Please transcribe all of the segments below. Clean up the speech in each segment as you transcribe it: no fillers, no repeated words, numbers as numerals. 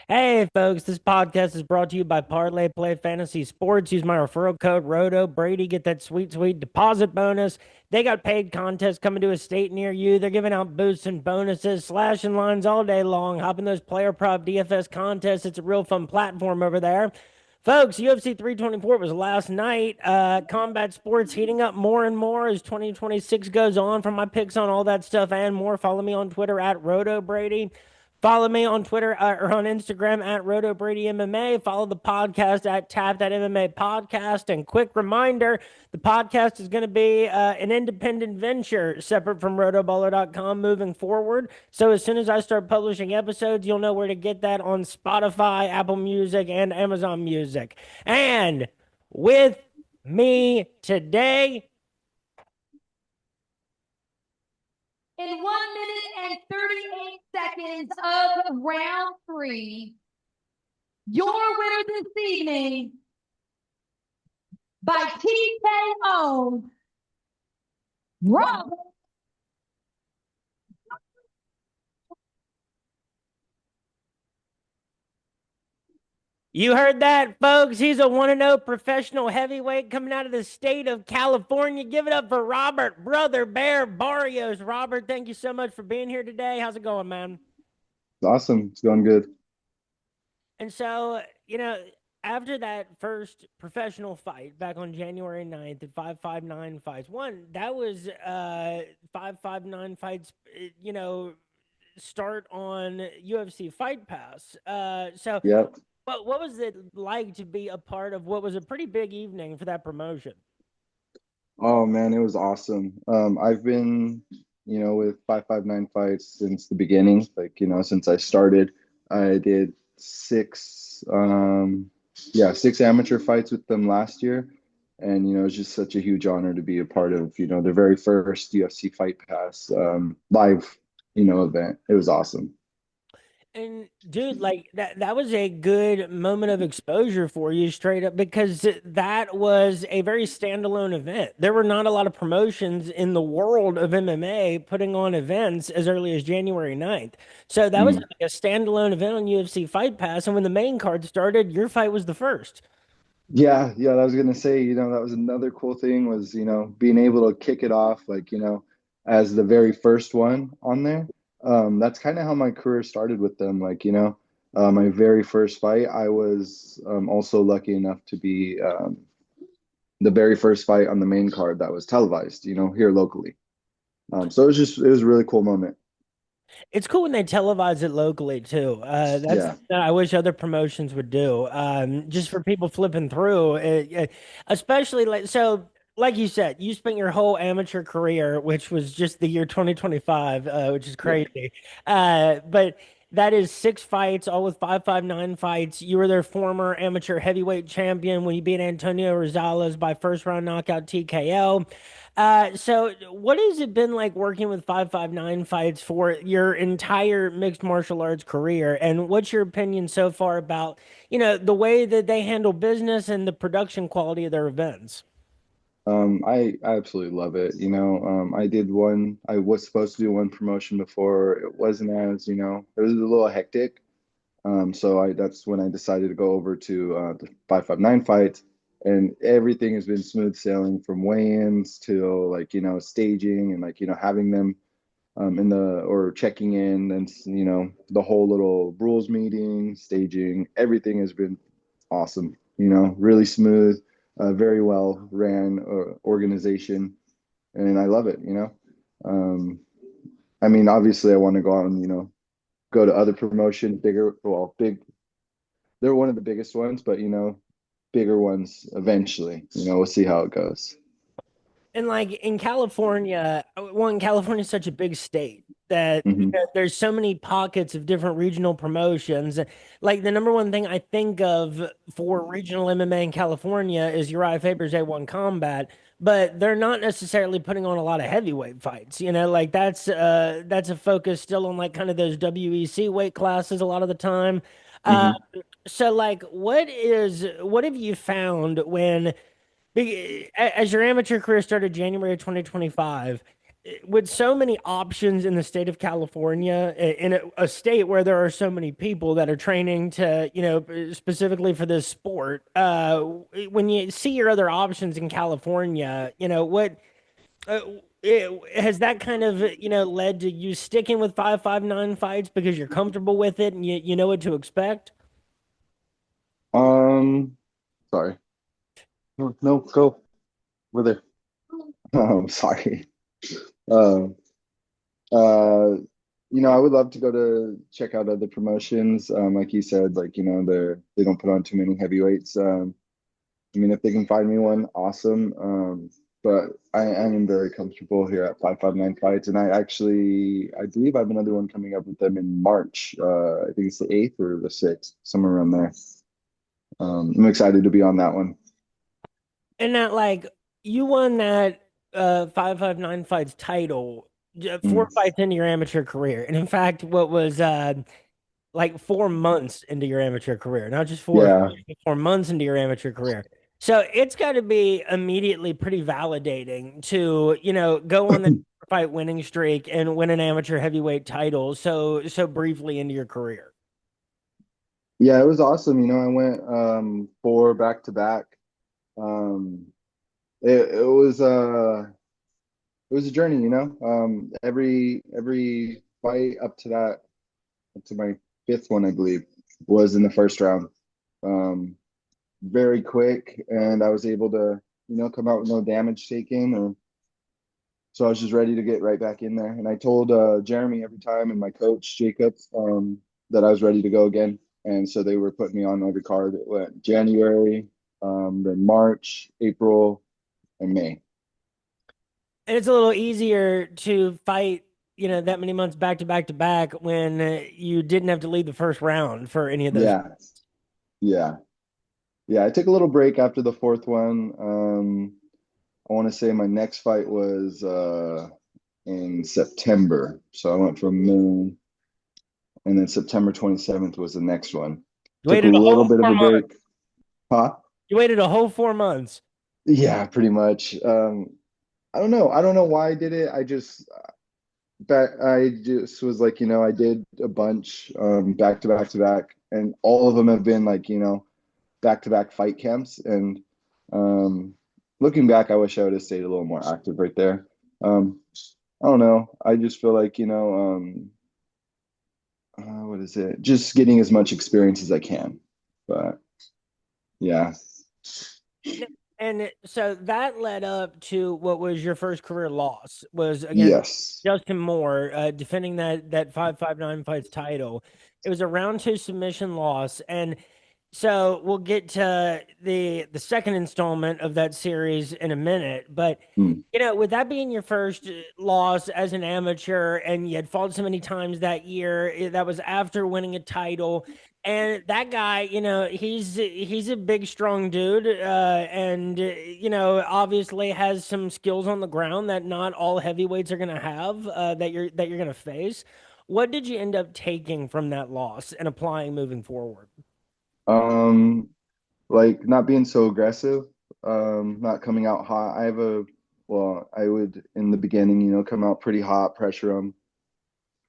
Hey, folks, this podcast is brought to you by Parlay Play Fantasy Sports. Use my referral code RotoBrady. Get that sweet, sweet deposit bonus. They got paid contests coming to a state near you. They're giving out boosts and bonuses, slashing lines all day long. Hop in those player prop DFS contests. It's a real fun platform over there. Folks, UFC 324 was last night. Combat sports heating up more and more as 2026 goes on. For my picks on all that stuff and more, follow me on Twitter at RotoBrady. Follow me on Twitter or on Instagram at RotoBrady MMA. Follow the podcast at Tap That MMA Podcast. And quick reminder, the podcast is going to be an independent venture separate from rotoballer.com moving forward. So as soon as I start publishing episodes, you'll know where to get that on Spotify, Apple Music, and Amazon Music. And with me today, in 1 minute and 38 seconds of round three, your winner this evening by TKO, Rob. you heard that, folks. He's a 1-0 professional heavyweight coming out of the state of California. Give it up for Robert, Brother Bear Barrios. Robert, thank you so much for being here today. How's it going, man? Awesome. It's going good. And so, after that first professional fight back on January 9th at 559 fights, that was 559 fights, start on UFC Fight Pass. Yep. What was it like to be a part of what was a pretty big evening for that promotion? Oh man, it was awesome. I've been, with 559 fights since the beginning. Like, since I started, I did six amateur fights with them last year. And, it's just such a huge honor to be a part of, their very first UFC Fight Pass live, event. It was awesome. And dude, like that was a good moment of exposure for you straight up because that was a very standalone event. There were not a lot of promotions in the world of MMA putting on events as early as January 9th. So that was Mm. like a standalone event on UFC Fight Pass. And when the main card started, your fight was the first. Yeah, I was gonna say, that was another cool thing was, being able to kick it off like, as the very first one on there. That's kind of how my career started with them. Like, my very first fight, I was also lucky enough to be the very first fight on the main card that was televised, here locally. So it was a really cool moment. It's cool when they televise it locally too. That's Yeah. something that I wish other promotions would do. Just for people flipping through, especially like you said, you spent your whole amateur career, which was just the year 2025, which is Yeah. crazy. But that is six fights, all with 559 fights. You were their former amateur heavyweight champion when you beat Antonio Rosales by first round knockout TKO. So what has it been like working with 559 fights for your entire mixed martial arts career? And what's your opinion so far about, the way that they handle business and the production quality of their events? I absolutely love it. I was supposed to do one promotion before. It wasn't as, it was a little hectic. That's when I decided to go over to the 559 fight, and everything has been smooth sailing from weigh-ins to like, staging and like, having them in the or checking in and the whole little rules meeting, staging, everything has been awesome. Really smooth, very well ran organization, and I love it. Um, I mean, obviously, I want to go out and go to other promotion, bigger, well, big. They're one of the biggest ones, but bigger ones eventually. We'll see how it goes. And like in California, one, California is such a big state that Hmm. there's so many pockets of different regional promotions. Like the number one thing I think of for regional MMA in California is Uriah Faber's A1 Combat, but they're not necessarily putting on a lot of heavyweight fights. Like that's a focus still on like kind of those WEC weight classes a lot of the time. Uh, Hmm. so like what have you found when as your amateur career started January of 2025, with so many options in the state of California, in a state where there are so many people that are training to, specifically for this sport, when you see your other options in California, uh, has that kind of, led to you sticking with 559 fights because you're comfortable with it and you know what to expect? Um, Sorry. No, no, go. We're there. Sorry. Um, I would love to go to check out other promotions. Like you said, like, they don't put on too many heavyweights. I mean, if they can find me one, awesome. But I am very comfortable here at 559 Fights, and I believe I have another one coming up with them in March. I think it's the 8th or the 6th, somewhere around there. I'm excited to be on that one. And that, like, you won that 559 fights title four Mm. fights into your amateur career. And in fact, what was like 4 months into your amateur career, not just four, Yeah. 4 months into your amateur career. So it's got to be immediately pretty validating to, go on the fight winning streak and win an amateur heavyweight title so briefly into your career. Yeah, it was awesome. I went four back to back. Um, it was a journey, every fight up to my fifth one, I believe, was in the first round. Um, Very quick, and I was able to, come out with no damage taken, or so I was just ready to get right back in there. And I told Jeremy every time and my coach Jacob that I was ready to go again. And so they were putting me on every card. It went January, then March, April, and May. And it's a little easier to fight, that many months back to back to back when you didn't have to leave the first round for any of those. Yeah, yeah, yeah. I took a little break after the fourth one. I want to say my next fight was in September. So I went from May, and then September 27th was the next one. You Took a waited a little whole bit of four a months. break. Huh? You waited a whole 4 months. Yeah, pretty much. I don't know. I don't know why I did it. I just was like, I did a bunch back to back to back, and all of them have been like, back to back fight camps. And um, looking back, I wish I would have stayed a little more active right there. Um, I don't know. I just feel like, what is it? Just getting as much experience as I can. But yeah. And so that led up to what was your first career loss was against Yes. Justin Moore, defending that 559 fights title. It was a round two submission loss, and so we'll get to the second installment of that series in a minute. But Mm. with that being your first loss as an amateur, and you had fought so many times that year, that was after winning a title. And that guy, he's a big, strong dude, and obviously has some skills on the ground that not all heavyweights are gonna have, that you're gonna face. What did you end up taking from that loss and applying moving forward? Um, like not being so aggressive, not coming out hot. Well, I would in the beginning, come out pretty hot, pressure them,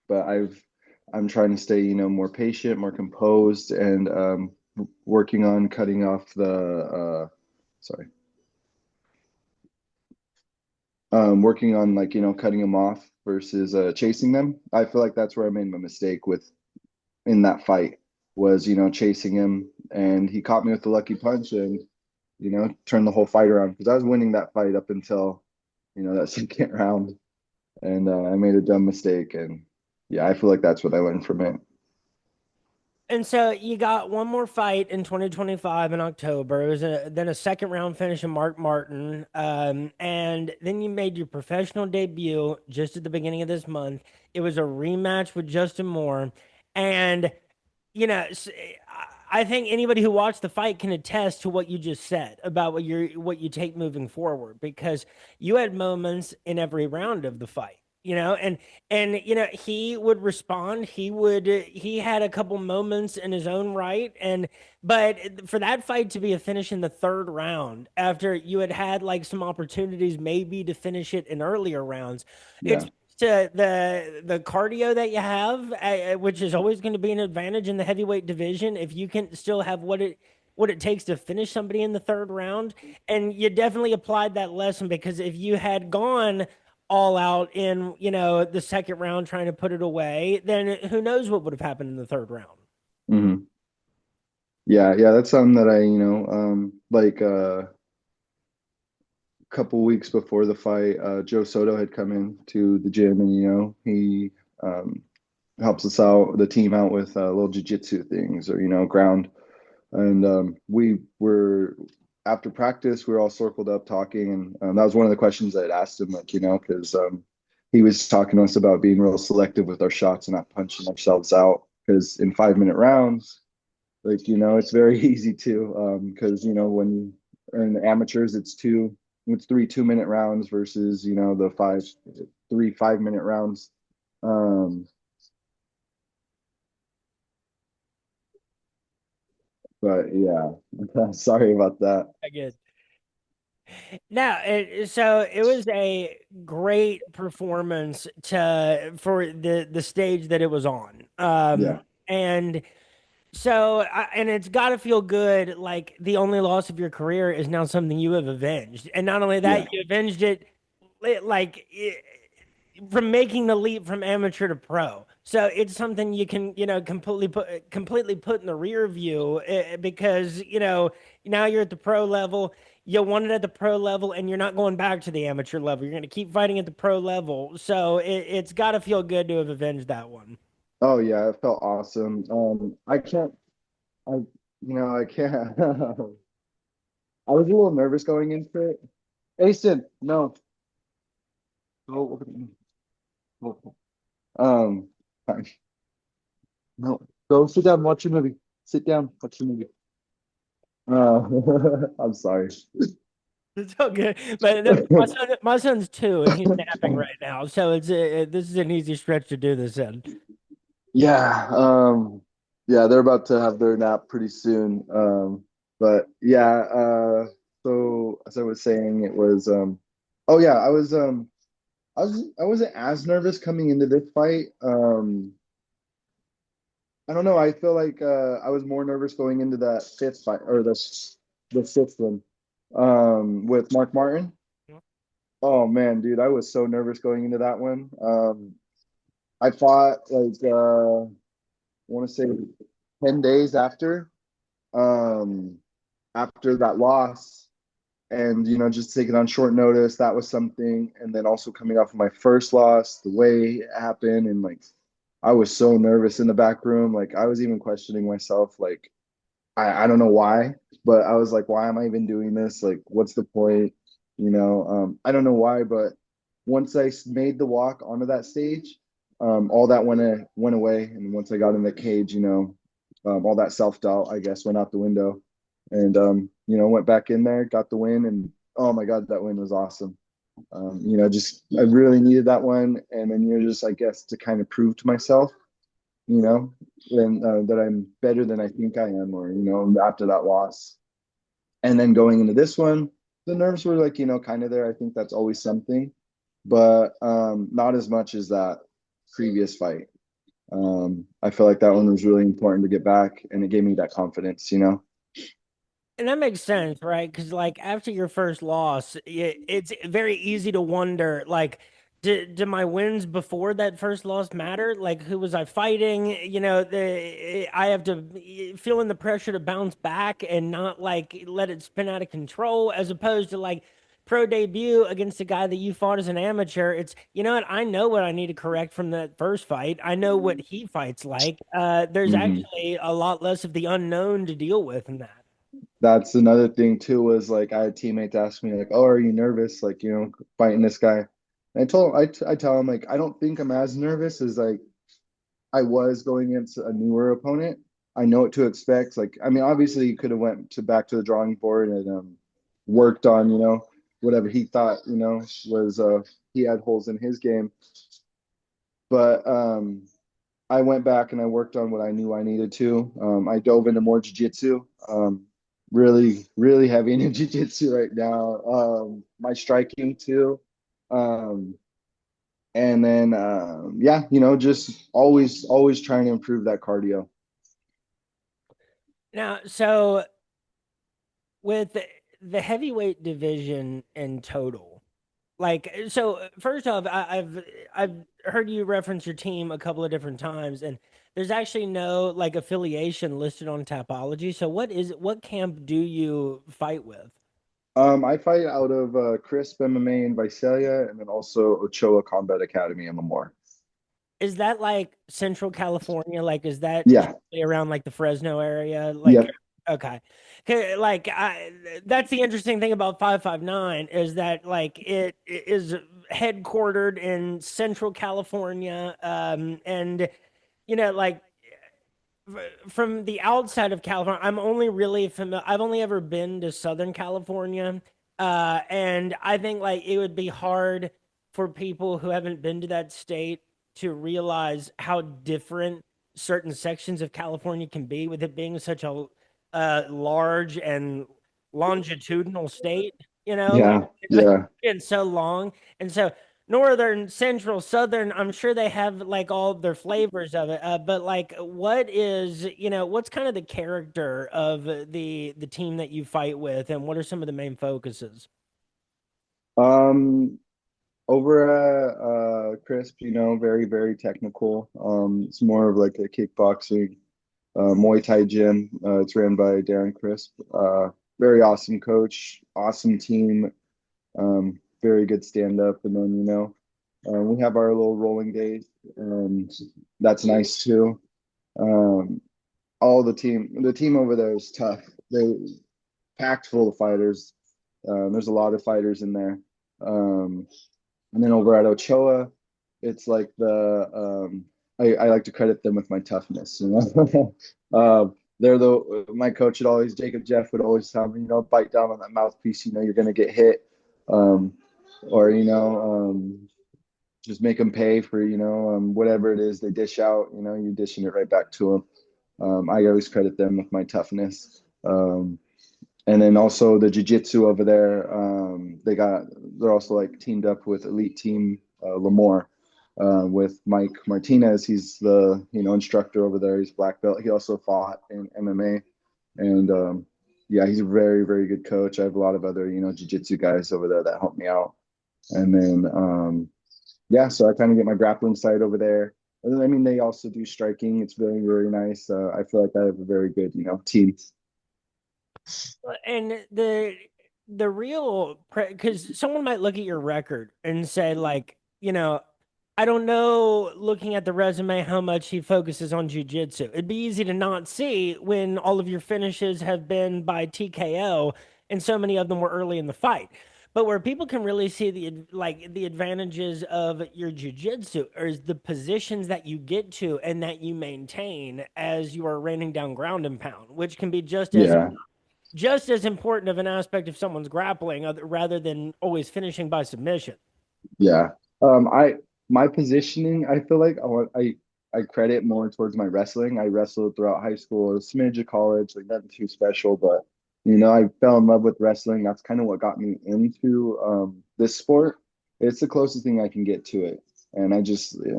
but I'm trying to stay, more patient, more composed, and working on cutting off sorry, working on like, cutting them off versus chasing them. I feel like that's where I made my mistake with in that fight was, chasing him, and he caught me with the lucky punch and, turned the whole fight around because I was winning that fight up until, that second round, and I made a dumb mistake, and yeah, I feel like that's what I learned from it. And so you got one more fight in 2025 in October. It was then a second round finish in Mark Martin. And then you made your professional debut just at the beginning of this month. It was a rematch with Justin Moore. And, I think anybody who watched the fight can attest to what you just said about what you take moving forward because you had moments in every round of the fight. and he would respond. He had a couple moments in his own right, but for that fight to be a finish in the third round after you had had like some opportunities maybe to finish it in earlier rounds, it's Yeah. to the cardio that you have, which is always going to be an advantage in the heavyweight division if you can still have what it takes to finish somebody in the third round. And you definitely applied that lesson, because if you had gone all out in, the second round trying to put it away, then who knows what would have happened in the third round. Hmm. Yeah, yeah, that's something that I, like a couple weeks before the fight, Joe Soto had come in to the gym, and he um, helps us out, the team out with little jujitsu things, or ground. And we were after practice, we were all circled up talking, and that was one of the questions I had asked him, like, because he was talking to us about being real selective with our shots and not punching ourselves out. Because in 5-minute rounds, like, it's very easy to, because when you are in the amateurs, it's 3 2-minute rounds versus the 5 minute rounds. Um, but yeah, sorry about that. I get now. So it was a great performance for the stage that it was on. Yeah, And so, and it's got to feel good. Like the only loss of your career is now something you have avenged, and not only that, yeah. you avenged it, like from making the leap from amateur to pro. So it's something you can, completely put in the rear view, because now you're at the pro level. You won it at the pro level, and you're not going back to the amateur level. You're going to keep fighting at the pro level. So it's got to feel good to have avenged that one. Oh yeah, it felt awesome. I can't, I can't. I was a little nervous going into it. Asen, no. Go. Go. Fine. No. Go sit down, watch your movie. Sit down, watch your movie. I'm sorry. It's all good, but my son's 2 and he's napping right now, so this is an easy stretch to do this in. Yeah, yeah, they're about to have their nap pretty soon. But yeah, so as I was saying, it was oh yeah, I wasn't as nervous coming into this fight. I don't know. I feel like I was more nervous going into that fifth fight, or the sixth one, with Mark Martin. Oh man, dude, I was so nervous going into that one. I fought like I want to say 10 days um, after that loss, and just taking on short notice. That was something, and then also coming off of my first loss, the way it happened, and like I was so nervous in the back room. Like I was even questioning myself. Like I don't know why, but I was like, why am I even doing this? Like, what's the point? I don't know why, but once made the walk onto that stage, all that went away. And once I got in the cage, all that self-doubt, I guess, went out the window. And went back in there, got the win, and oh my God, that win was awesome. Just I really needed that one. And then just, I guess, to kind of prove to myself, you know, and that I'm better than I think I am, or after that loss. And then going into this one, the nerves were like, kind of there. I think that's always something, but not as much as that previous fight. I feel like that one was really important to get back, and it gave me that confidence. And that makes sense, right? Because like after your first loss, it's very easy to wonder, like, did my wins before that first loss matter? Like, who was I fighting? I have to feeling the pressure to bounce back and not like let it spin out of control, as opposed to like pro debut against a guy that you fought as an amateur. It's, what, I know what I need to correct from that first fight. I know what he fights like. There's Hmm. actually a lot less of the unknown to deal with in that. That's another thing too, was like I had teammates ask me like, "Oh, are you nervous? Like, fighting this guy?" And I tell him like, I don't think I'm as nervous as like I was going against a newer opponent. I know what to expect. Like, I mean, obviously, he could have went to back to the drawing board and worked on, whatever he thought, was he had holes in his game. But I went back and I worked on what I knew I needed to. I dove into more jiu-jitsu. Really, really heavy into jiu-jitsu right now. My striking too. Um, and then yeah, just always trying to improve that cardio. Now, so with the heavyweight division in total, like, so first off, I've heard you reference your team a couple of different times, and there's actually no like affiliation listed on Tapology. So what camp do you fight with? I fight out of Crisp MMA in Visalia, and then also Ochoa Combat Academy in Lemoore. Is that like Central California? Like, is that Yeah, generally around like the Fresno area? Like, yep, okay. 'Kay, like that's the interesting thing about 559 is that like it is headquartered in Central California, and like from the outside of California, I'm only really familiar. I've only ever been to Southern California, and I think like it would be hard for people who haven't been to that state to realize how different certain sections of California can be, with it being such a large and longitudinal state. Like yeah, yeah. it's so long, and so northern, central, southern, I'm sure they have like all their flavors of it. But like what's kind of the character of the team that you fight with, and what are some of the main focuses? Um, Over at Crisp, very, very technical. It's more of like a kickboxing, Muay Thai gym. It's ran by Darren Crisp. Very awesome coach, awesome team, very good stand up. And then, we have our little rolling days, and that's nice too. Um, all the team over there is tough. They packed full of fighters. There's a lot of fighters in there. Um, and then over at Ochoa, it's like I like to credit them with my toughness. They're my coach would always, Jacob Jeff would always tell me, bite down on that mouthpiece, you're gonna get hit. Um, or just make them pay for, whatever it is they dish out, you're dishing it right back to them. I always credit them with my toughness. And then also the jiu-jitsu over there, they're also like teamed up with Elite Team Lemoore, with Mike Martinez. He's the instructor over there. He's black belt. He also fought in MMA, and yeah, he's a very, very good coach. I have a lot of other jiu-jitsu guys over there that help me out. And then yeah, so I kind of get my grappling side over there. And then, I mean, they also do striking. It's very, very nice. I feel like I have a very good team. And the real, because someone might look at your record and say like, I don't know, looking at the resume, how much he focuses on jujitsu. It'd be easy to not see when all of your finishes have been by TKO, and so many of them were early in the fight. But where people can really see the advantages of your jujitsu is the positions that you get to and that you maintain as you are raining down ground and pound, which can be Yeah, just as important of an aspect of someone's grappling, rather than always finishing by submission. yeah. I my positioning, I feel like I credit more towards my wrestling. I wrestled throughout high school, a smidge of college, like nothing too special, but I fell in love with wrestling. That's kind of what got me into this sport. It's the closest thing I can get to it. And I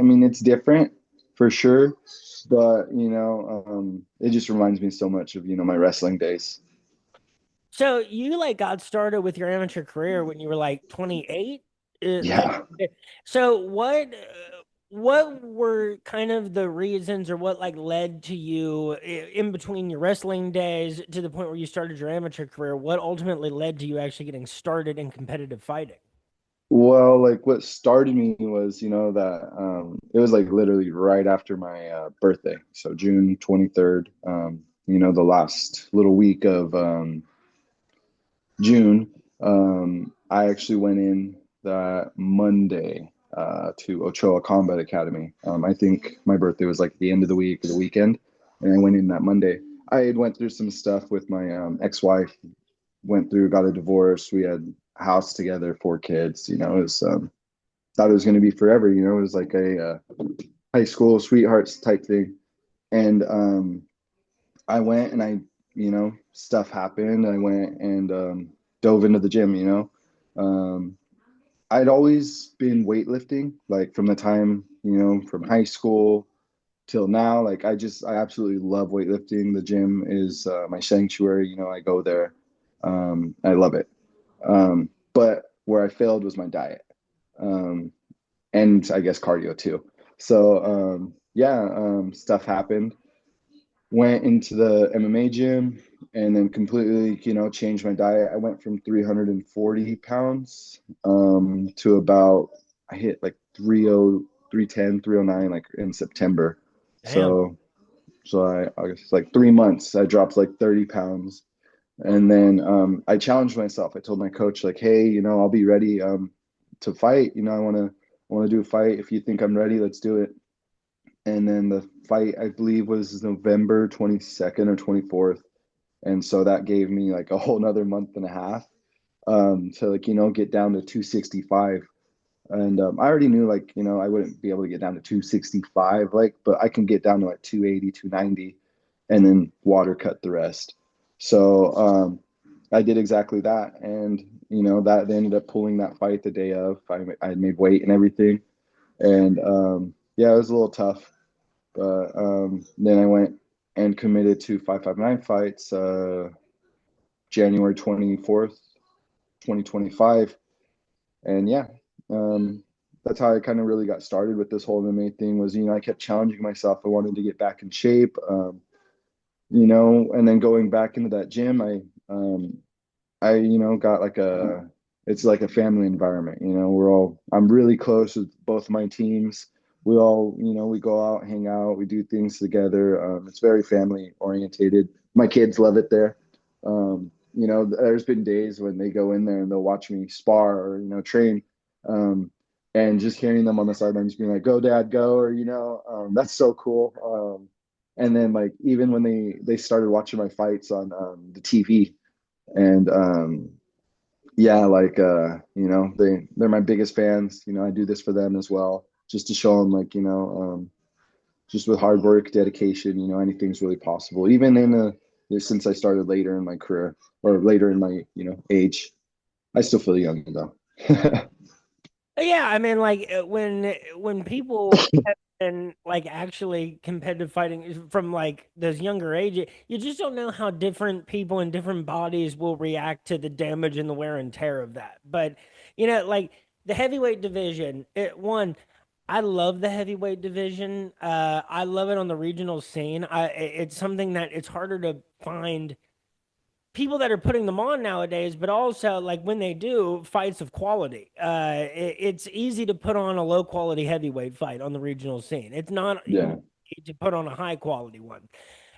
mean, it's different for sure, but it just reminds me so much of, my wrestling days. So you like got started with your amateur career when you were like 28? Like, Yeah. so what were kind of the reasons, or what like led to you in between your wrestling days to the point where you started your amateur career? What ultimately led to you actually getting started in competitive fighting? Well, like what started me was, that it was like literally right after my birthday. So June 23rd, the last little week of June, I actually went in that Monday to Ochoa Combat Academy. I think my birthday was like the end of the week or the weekend, and I went in that Monday. I had went through some stuff with my ex-wife, got a divorce. We had a house together, 4 kids. It was thought it was going to be forever. You know, it was like a high school sweethearts type thing. And I went and stuff happened. I went and dove into the gym, you know. I'd always been weightlifting, like from the time, from high school till now. Like I absolutely love weightlifting. The gym is my sanctuary. You know, I go there. I love it. But where I failed was my diet. Um, and I guess cardio too. So yeah, stuff happened. Went into the MMA gym and then completely, changed my diet. I went from 340 pounds to about I hit like 30, 310, 309 like in September. Damn. So I guess like 3 months, I dropped like 30 pounds. And then I challenged myself. I told my coach, like, hey, I'll be ready to fight. I want to do a fight. If you think I'm ready, let's do it. And then the fight, I believe, was November 22nd or 24th. And so that gave me like a whole nother month and a half to like, get down to 265. And I already knew like, I wouldn't be able to get down to 265, like, but I can get down to like 280, 290, and then water cut the rest. So I did exactly that. And, that they ended up pulling that fight the day of. I made weight and everything. And yeah, it was a little tough. But then I went and committed to 559 fights January 24th, 2025. And yeah, that's how I kind of really got started with this whole MMA thing was, I kept challenging myself. I wanted to get back in shape, and then going back into that gym, got like it's like a family environment, I'm really close with both my teams. We all, we go out, hang out, we do things together. It's very family orientated. My kids love it there. There's been days when they go in there and they'll watch me spar or, train. And just hearing them on the sideline just being like, go dad, go, or, that's so cool. And then like, even when they started watching my fights on the TV and, yeah, like they're my biggest fans. I do this for them as well, just to show them like, just with hard work, dedication, anything's really possible. Even since I started later in my career or later in my, age, I still feel young though. Yeah, I mean, like when people have been like actually competitive fighting from like those younger ages, you just don't know how different people in different bodies will react to the damage and the wear and tear of that. But like the heavyweight division, I love the heavyweight division. I love it on the regional scene. It's something that it's harder to find people that are putting them on nowadays, but also like when they do fights of quality, it's easy to put on a low quality heavyweight fight on the regional scene. It's not Yeah. easy to put on a high quality one.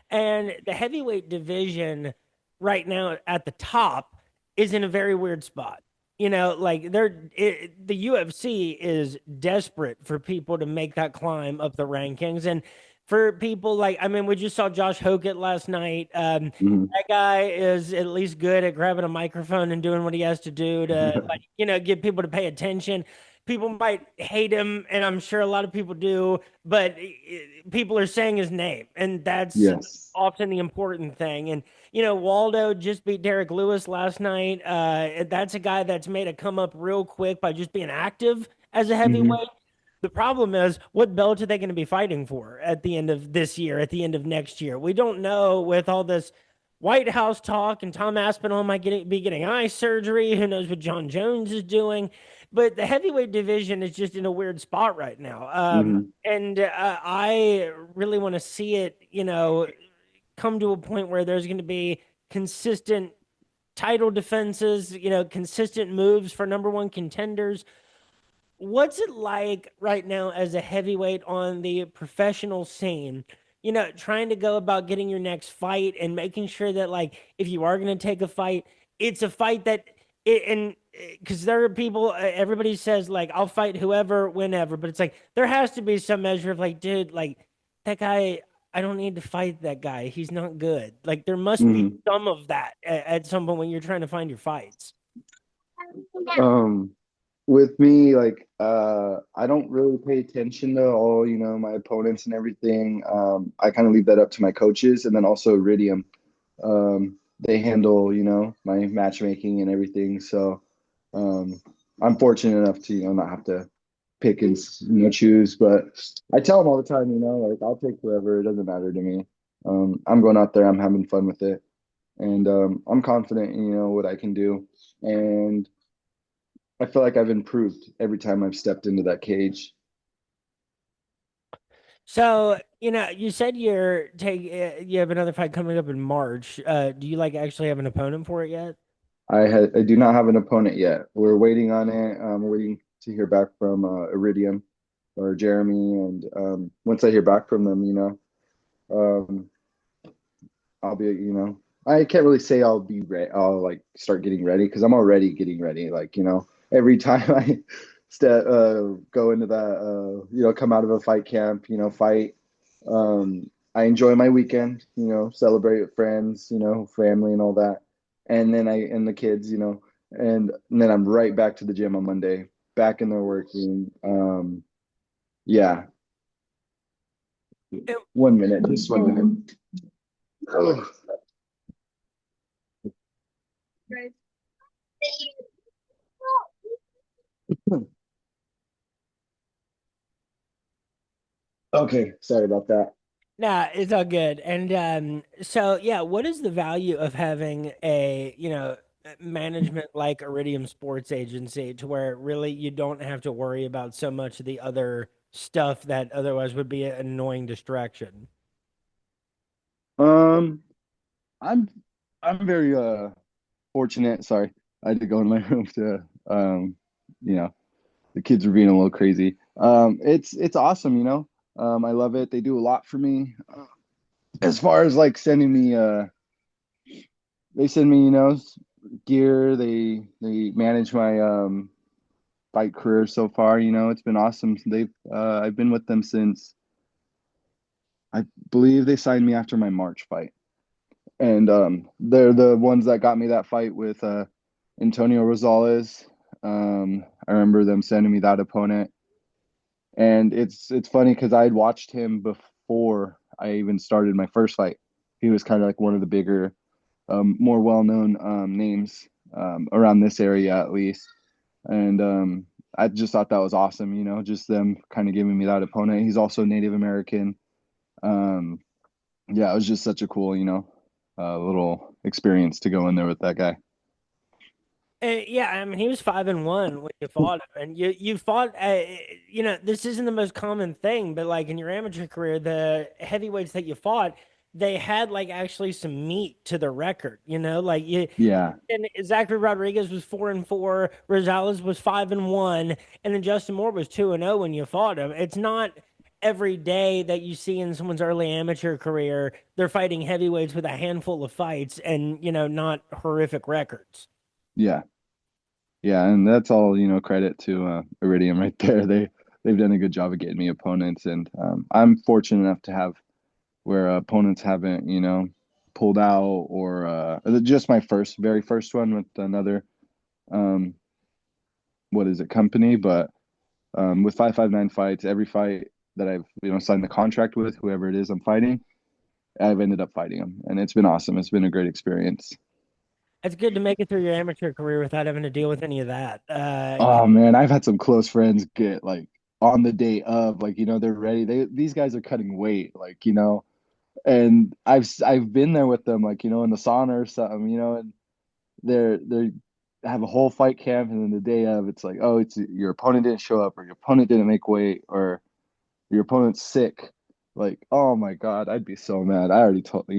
And the heavyweight division right now at the top is in a very weird spot. Like the UFC is desperate for people to make that climb up the rankings. And for people like, I mean, we just saw Josh Hokett last night. Mhm. That guy is at least good at grabbing a microphone and doing what he has to do to, like, get people to pay attention. People might hate him, and I'm sure a lot of people do, but people are saying his name, and that's Yes. often the important thing. And Waldo just beat Derek Lewis last night. That's a guy that's made a come up real quick by just being active as a Hmm. heavyweight. The problem is, what belt are they going to be fighting for at the end of this year, at the end of next year? We don't know with all this White House talk, and Tom Aspinall might be getting eye surgery. Who knows what John Jones is doing? But the heavyweight division is just in a weird spot right now. Hmm. And I really want to see it, come to a point where there's going to be consistent title defenses, consistent moves for number one contenders. What's it like right now as a heavyweight on the professional scene? Trying to go about getting your next fight and making sure that, like, if you are going to take a fight, it's a fight that and because there are people, everybody says like, I'll fight whoever, whenever, but it's like there has to be some measure of like, dude, like that guy, I don't need to fight that guy. He's not good. Like there must be Hmm. some of that at some point when you're trying to find your fights. Um, with me, like I don't really pay attention to all, my opponents and everything. I kind of leave that up to my coaches, and then also Iridium. They handle, my matchmaking and everything. So um I'm fortunate enough to, not have to pick and choose. But I tell them all the time, like I'll take whoever, it doesn't matter to me. I'm going out there, I'm having fun with it. And I'm confident in, what I can do. And I feel like I've improved every time I've stepped into that cage. So, you said you have another fight coming up in March. Do you like actually have an opponent for it yet? I do not have an opponent yet. We're waiting on it. Waiting to hear back from Iridium or Jeremy, and once I hear back from them, um, I'll be, I can't really say I'll be ready. I'll like start getting ready because I'm already getting ready. Like, every time I go into that, come out of a fight camp, fight. I enjoy my weekend, celebrate with friends, family and all that. And the kids, and then I'm right back to the gym on Monday, back in there working. Yeah, Eh, 1 minute, just 1 minute. Oh, okay, sorry about that. Nah, it's all good. And so yeah, what is the value of having a, management like Iridium Sports Agency to where really you don't have to worry about so much of the other stuff that otherwise would be an annoying distraction? Um, I'm I'm very fortunate. Sorry, I had to go in my room to you know, the kids were being a little crazy. It's awesome, I love it. They do a lot for me. As far as like sending me they send me, gear. They manage my fight career so far, it's been awesome. I've been with them since I believe they signed me after my March fight. And they're the ones that got me that fight with Antonio Rosales. I remember them sending me that opponent, and it's funny because I had watched him before I even started my first fight. He was kind of like one of the bigger, more well-known names around this area at least, and I just thought that was awesome. Just them kind of giving me that opponent. He's also Native American. Um, yeah, it was just such a cool, little experience to go in there with that guy. Yeah, I mean, he was 5-1 when you fought him, and you fought. This isn't the most common thing, but like in your amateur career, the heavyweights that you fought, they had like actually some meat to the record. Like Yeah, and Zachary Rodriguez was 4-4, Rosales was 5-1, and then Justin Moore was 2-0 when you fought him. It's not every day that you see in someone's early amateur career they're fighting heavyweights with a handful of fights and not horrific records. yeah, yeah, and that's all, credit to Iridium right there. They've done a good job of getting me opponents, and I'm fortunate enough to have where opponents haven't, pulled out or just my very first one with another um, what is it, company, but with 559 fights, every fight that I've signed the contract with whoever it is I'm fighting, I've ended up fighting them, and it's been awesome. It's been a great experience. It's good to make it through your amateur career without having to deal with any of that. Oh man, I've had some close friends get like on the day of, like, they're ready. These guys are cutting weight, like, and I've been there with them, like, in the sauna or something, and they have a whole fight camp, and then the day of, it's like, oh, it's your opponent didn't show up, or your opponent didn't make weight, or your opponent's sick. Like, oh my God, I'd be so mad. I already told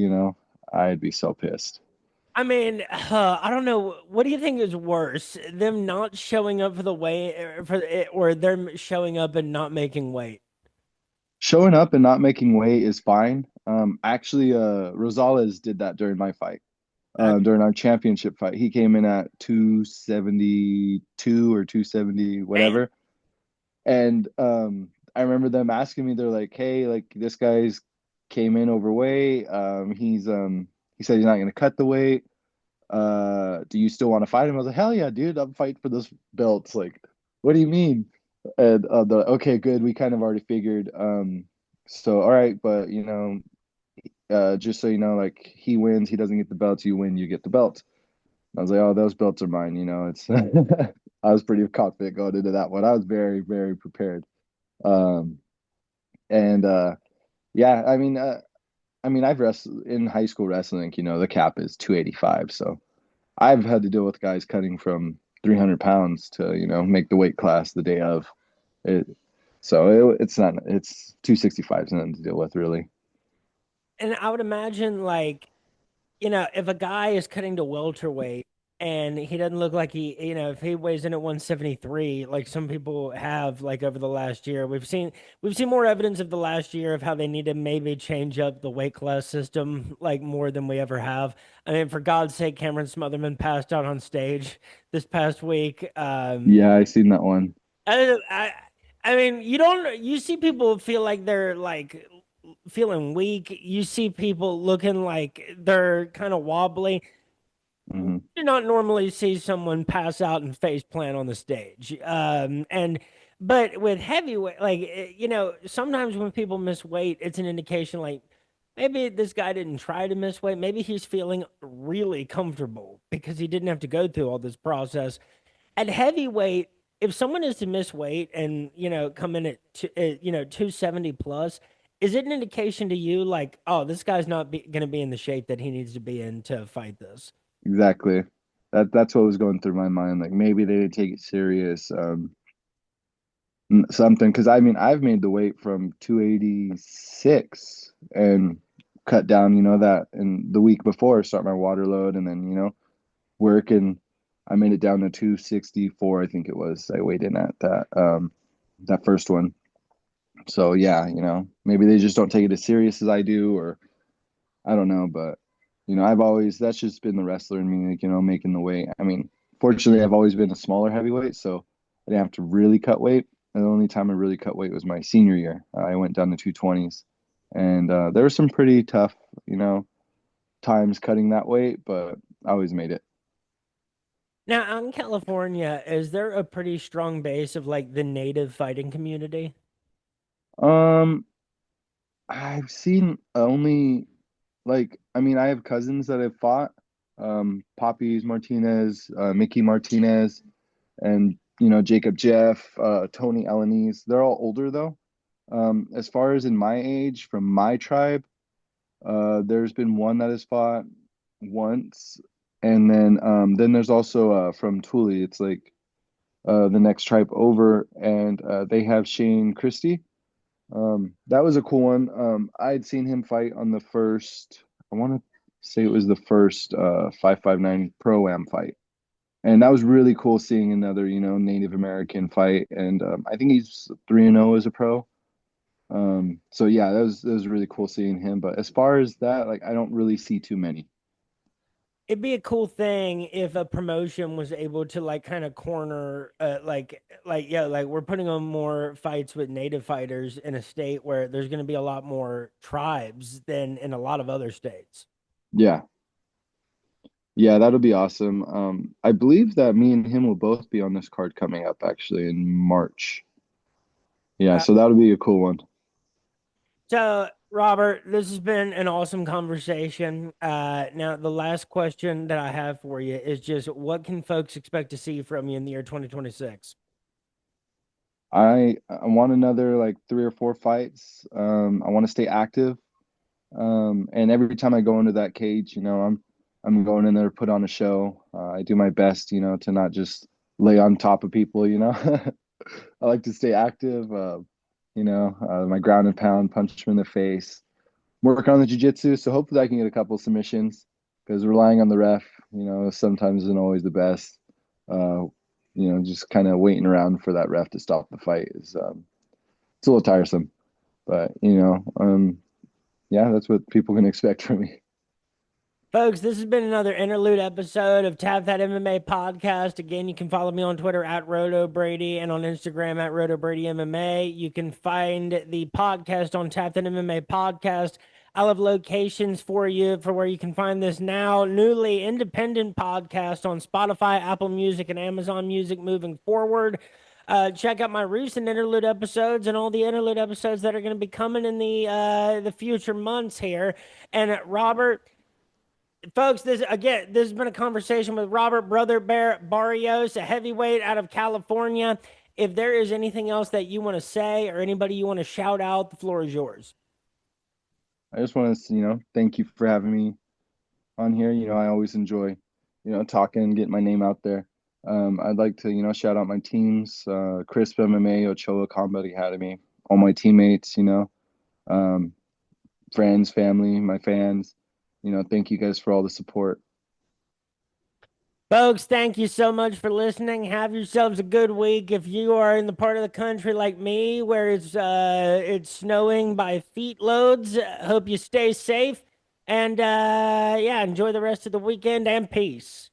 I'd be so pissed. I mean, I don't know. What do you think is worse, them not showing up for the weight, or them showing up and not making weight? Showing up and not making weight is fine. Actually, Rosales did that during my fight. During our championship fight, he came in at 272 or 270, Damn. whatever. And I remember them asking me, they're like, "Hey, like this guy's came in overweight. He said he's not gonna cut the weight. Do you still want to fight him?" I was like, "Hell yeah, dude! I'm fighting for this belt." Like, What do you mean? And the okay, good. We kind of already figured. So all right, but just so you know, like he wins, he doesn't get the belt. You win, you get the belt. I was like, oh, those belts are mine. It's I was pretty confident going into that one. I was very, very prepared. Um, and yeah, I mean, I've wrestled in high school wrestling. The cap is 285, so I've had to deal with guys cutting from 300 pounds to make the weight class the day of it. So it's 265 is nothing to deal with really. And I would imagine, like, if a guy is cutting to welterweight and he doesn't look like if he weighs in at 173, like some people have, like over the last year, we've seen more evidence of the last year of how they need to maybe change up the weight class system, like more than we ever have. I mean, for God's sake, Cameron Smotherman passed out on stage this past week. Yeah, I seen that one. I, I, I mean, you see people feel like they're like feeling weak. You see people looking like they're kind of wobbly. Hmm. You not normally see someone pass out and face plant on the stage. But with heavyweight, like, sometimes when people miss weight, it's an indication like maybe this guy didn't try to miss weight. Maybe he's feeling really comfortable because he didn't have to go through all this process. At heavyweight, if someone is to miss weight and come in at 270 plus, is it an indication to you like, oh, this guy's not going to be in the shape that he needs to be in to fight this? Exactly. That's what was going through my mind. Like maybe they didn't take it serious. Something because I mean I've made the weight from 286 and cut down, that and the week before start my water load and then, work and I made it down to 264, I think it was. I weighed in at that first one. So yeah, maybe they just don't take it as serious as I do, or I don't know, but I've always that's just been the wrestler in me, like, making the weight. I mean, fortunately, I've always been a smaller heavyweight, so I didn't have to really cut weight. And the only time I really cut weight was my senior year. I went down to 220s, and there were some pretty tough, times cutting that weight, but I always made it. Now, out in California, is there a pretty strong base of like the native fighting community? Um, I've seen only I mean, I have cousins that have fought, Poppies Martinez, Mickey Martinez, and Jacob Jeff, Tony Elanese. They're all older though. As far as in my age, from my tribe, there's been one that has fought once, and then there's also from Thule. It's like the next tribe over, and they have Shane Christie. That was a cool one. I'd seen him fight on the first. I want to say it was the first 559 Pro Am fight. And that was really cool seeing another, Native American fight. And I think he's 3-0 as a pro. So yeah, that was really cool seeing him. But as far as that, like I don't really see too many. It'd be a cool thing if a promotion was able to like kind of corner yeah, like we're putting on more fights with native fighters in a state where there's going to be a lot more tribes than in a lot of other states. Yeah. Yeah, that'll be awesome. I believe that me and him will both be on this card coming up actually in March. Yeah, Uh, so that'll be a cool one. so Robert, this has been an awesome conversation. Now the last question that I have for you is just what can folks expect to see from you in the year 2026? I want another like 3 or 4 fights. I want to stay active. And every time I go into that cage, I'm going in there to put on a show. I do my best, to not just lay on top of people. I like to stay active. My ground and pound, punch them in the face, work on the jujitsu. So hopefully I can get a couple submissions because relying on the ref, sometimes isn't always the best. Uh, just kind of waiting around for that ref to stop the fight is it's a little tiresome. But yeah, that's what people can expect from me. Folks, this has been another interlude episode of Tap That MMA podcast. Again, you can follow me on Twitter at RotoBrady and on Instagram at RotoBrady MMA. You can find the podcast on Tap That MMA podcast. I'll have locations for you for where you can find this now newly independent podcast on Spotify, Apple Music, and Amazon Music moving forward. Check out my recent Interlude episodes and all the Interlude episodes that are going to be coming in the future months here. And Robert, folks, this has been a conversation with Robert Brother Barrios, a heavyweight out of California. If there is anything else that you want to say or anybody you want to shout out, the floor is yours. I just want to, thank you for having me on here. I always enjoy, talking and getting my name out there. I'd like to, shout out my teams, Crisp MMA, Ochoa Combat Academy, all my teammates, friends, family, my fans. Thank you guys for all the support. Folks, thank you so much for listening. Have yourselves a good week. If you are in the part of the country like me where it's snowing by feet loads, hope you stay safe and yeah, enjoy the rest of the weekend and peace.